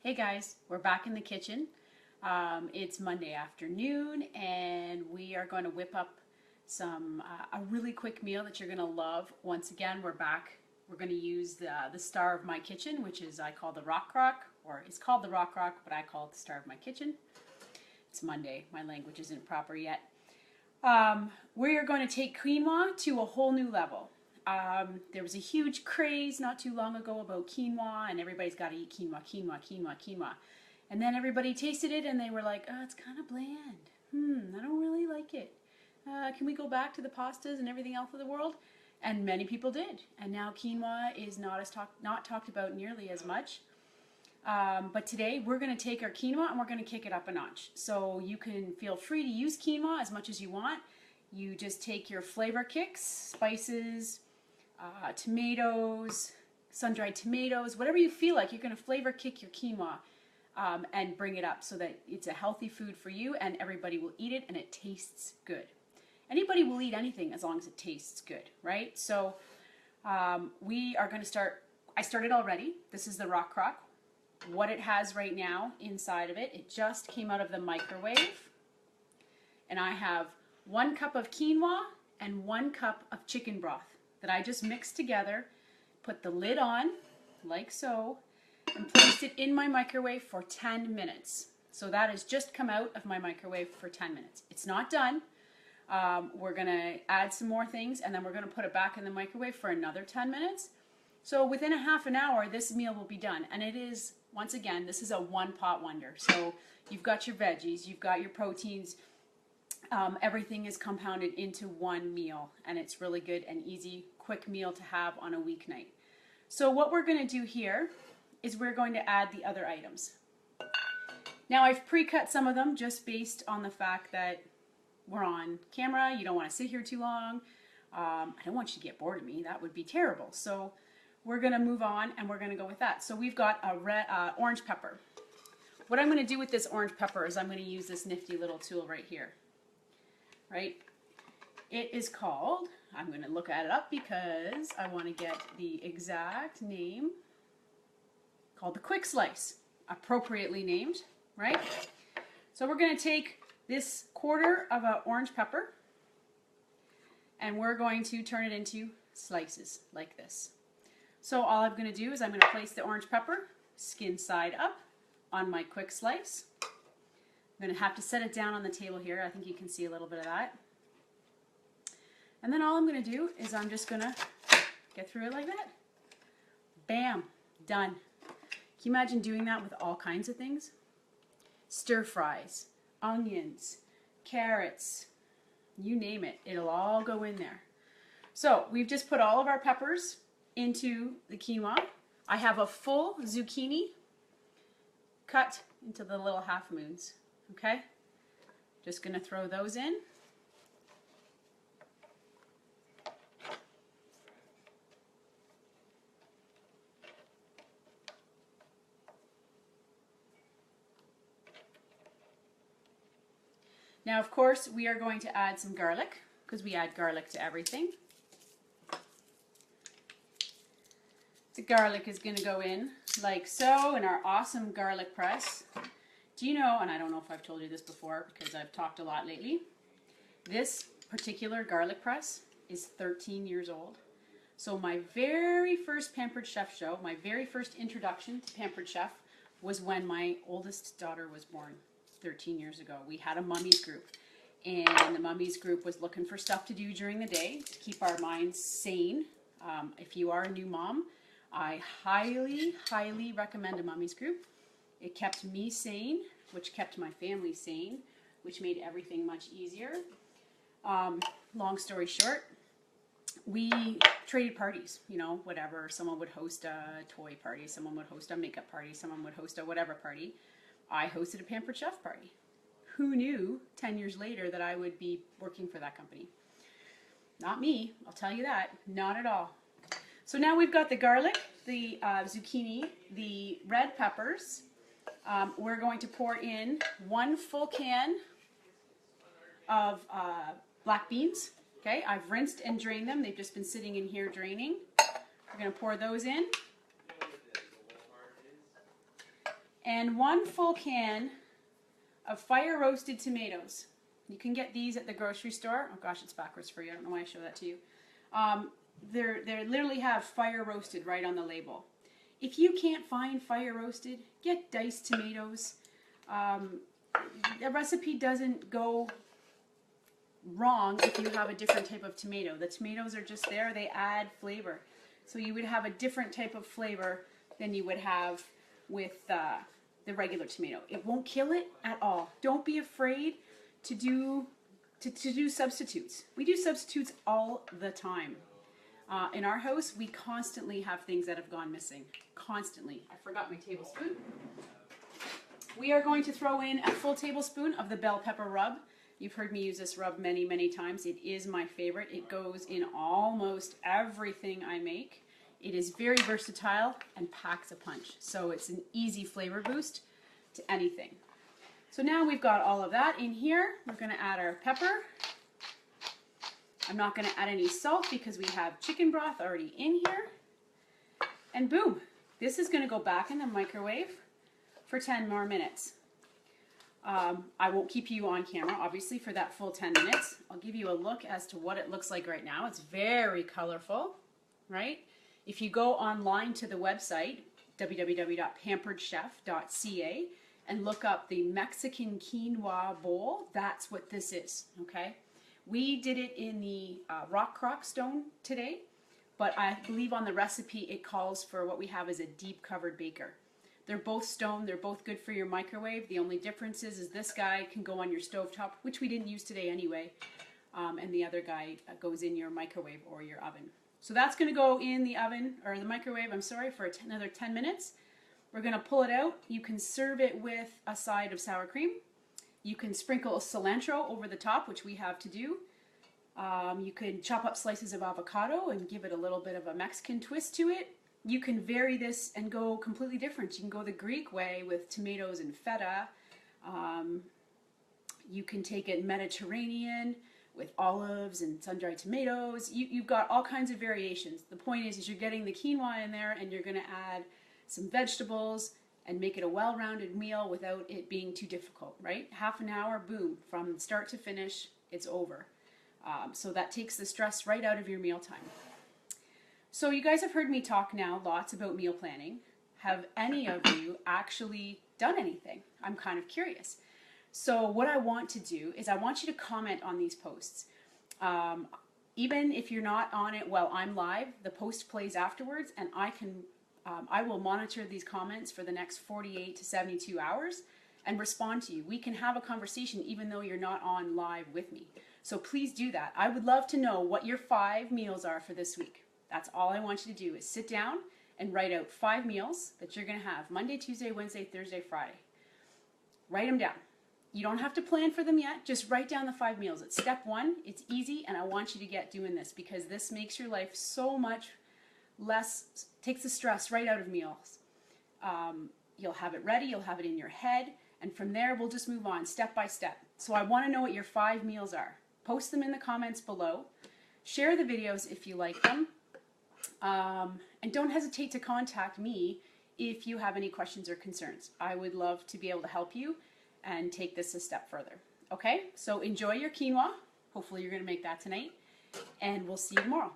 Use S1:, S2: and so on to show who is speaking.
S1: Hey guys, we're back in the kitchen. It's Monday afternoon and we are going to whip up a really quick meal that you're going to love. Once again, we're back. We're going to use the star of my kitchen, which is I call the Rock Crock, or it's called the Rock Crock, but I call it the star of my kitchen. It's Monday. My language isn't proper yet. We are going to take quinoa to a whole new level. There was a huge craze not too long ago about quinoa, and everybody's got to eat quinoa, quinoa, quinoa, quinoa. And then everybody tasted it and they were like, oh, it's kind of bland. I don't really like it. Can we go back to the pastas and everything else of the world? And many people did. And now quinoa is not talked about nearly as much. But today we're going to take our quinoa and we're going to kick it up a notch. So you can feel free to use quinoa as much as you want. You just take your flavor kicks, spices, tomatoes, sun-dried tomatoes, whatever you feel like. You're going to flavor kick your quinoa and bring it up so that it's a healthy food for you and everybody will eat it and it tastes good. Anybody will eat anything as long as it tastes good, right? So we are going to start. I started already. This is the Rock Crock. What it has right now inside of it, it just came out of the microwave. And I have 1 cup of quinoa and 1 cup of chicken broth that I just mixed together, put the lid on, like so, and placed it in my microwave for 10 minutes. So that has just come out of my microwave for 10 minutes. It's not done. We're going to add some more things, and then we're going to put it back in the microwave for another 10 minutes. So within a half an hour, this meal will be done. And it is, once again, this is a one-pot wonder. So you've got your veggies, you've got your proteins, everything is compounded into one meal, and it's really good and easy, quick meal to have on a weeknight. So what we're going to do here is we're going to add the other items. Now I've pre-cut some of them just based on the fact that we're on camera. You don't want to sit here too long. I don't want you to get bored of me. That would be terrible. So we're going to move on and we're going to go with that. So we've got a orange pepper. What I'm going to do with this orange pepper is I'm going to use this nifty little tool right here. Right? It is called, I'm going to look at it up because I want to get the exact name, called the Quick Slice, appropriately named, right? So we're going to take this quarter of an orange pepper and we're going to turn it into slices like this. So all I'm going to do is I'm going to place the orange pepper, skin side up, on my quick slice. I'm going to have to set it down on the table here. I think you can see a little bit of that. And then all I'm going to do is I'm just going to get through it like that. Bam, done. Can you imagine doing that with all kinds of things? Stir fries, onions, carrots, you name it. It'll all go in there. So we've just put all of our peppers into the quinoa. I have a full zucchini cut into the little half moons. Okay, just going to throw those in. Now, of course, we are going to add some garlic because we add garlic to everything. The garlic is going to go in like so in our awesome garlic press. Do you know, and I don't know if I've told you this before because I've talked a lot lately, this particular garlic press is 13 years old. So my very first Pampered Chef show, my very first introduction to Pampered Chef was when my oldest daughter was born 13 years ago. We had a mummies group, and the mummies group was looking for stuff to do during the day to keep our minds sane. If you are a new mom, I highly, highly recommend a mummies group. It kept me sane, which kept my family sane, which made everything much easier. Long story short, we traded parties, you know, whatever. Someone would host a toy party, someone would host a makeup party, someone would host a whatever party. I hosted a Pampered Chef party. Who knew 10 years later that I would be working for that company? Not me, I'll tell you that, not at all. So now we've got the garlic, the zucchini, the red peppers. We're going to pour in 1 full can of black beans. Okay, I've rinsed and drained them. They've just been sitting in here draining. We're going to pour those in. and 1 full can of fire roasted tomatoes. You can get these at the grocery store. Oh gosh, it's backwards for you. I don't know why I show that to you. They literally have fire roasted right on the label. If you can't find fire roasted, get diced tomatoes. The recipe doesn't go wrong if you have a different type of tomato. The tomatoes are just there, they add flavor. So you would have a different type of flavor than you would have with the regular tomato. It won't kill it at all. Don't be afraid to do substitutes. We do substitutes all the time. In our house, we constantly have things that have gone missing. Constantly. I forgot my tablespoon. We are going to throw in a full tablespoon of the bell pepper rub. You've heard me use this rub many, many times. It is my favorite. It goes in almost everything I make. It is very versatile and packs a punch. So it's an easy flavor boost to anything. So now we've got all of that in here. We're going to add our pepper. I'm not going to add any salt because we have chicken broth already in here. And boom, this is going to go back in the microwave for 10 more minutes. I won't keep you on camera, obviously, for that full 10 minutes. I'll give you a look as to what it looks like right now. It's very colorful, right? If you go online to the website, www.pamperedchef.ca, and look up the Mexican quinoa bowl, that's what this is, okay? We did it in the rock crock stone today, but I believe on the recipe it calls for what we have as a deep covered baker. They're both stone, they're both good for your microwave. The only difference is this guy can go on your stovetop, which we didn't use today anyway, and the other guy goes in your microwave or your oven. So that's going to go in the oven, or the microwave, I'm sorry, for another 10 minutes. We're going to pull it out. You can serve it with a side of sour cream. You can sprinkle cilantro over the top, which we have to do. You can chop up slices of avocado and give it a little bit of a Mexican twist to it. You can vary this and go completely different. You can go the Greek way with tomatoes and feta. You can take it Mediterranean with olives and sun-dried tomatoes. You've got all kinds of variations. The point is you're getting the quinoa in there and you're going to add some vegetables and make it a well-rounded meal without it being too difficult, right? Half an hour, boom, from start to finish, it's over. So that takes the stress right out of your mealtime. So you guys have heard me talk now lots about meal planning. Have any of you actually done anything? I'm kind of curious. So what I want to do is I want you to comment on these posts. Even if you're not on it while I'm live, the post plays afterwards, and I will monitor these comments for the next 48 to 72 hours and respond to you. We can have a conversation even though you're not on live with me. So please do that. I would love to know what your 5 meals are for this week. That's all I want you to do is sit down and write out 5 meals that you're going to have Monday, Tuesday, Wednesday, Thursday, Friday. Write them down. You don't have to plan for them yet. Just write down the 5 meals. It's step 1. It's easy, and I want you to get doing this because this makes your life so much less, takes the stress right out of meals. You'll have it ready. You'll have it in your head. And from there, we'll just move on step by step. So I want to know what your 5 meals are. Post them in the comments below. Share the videos if you like them. And don't hesitate to contact me if you have any questions or concerns. I would love to be able to help you and take this a step further. Okay, so enjoy your quinoa. Hopefully you're going to make that tonight. And we'll see you tomorrow.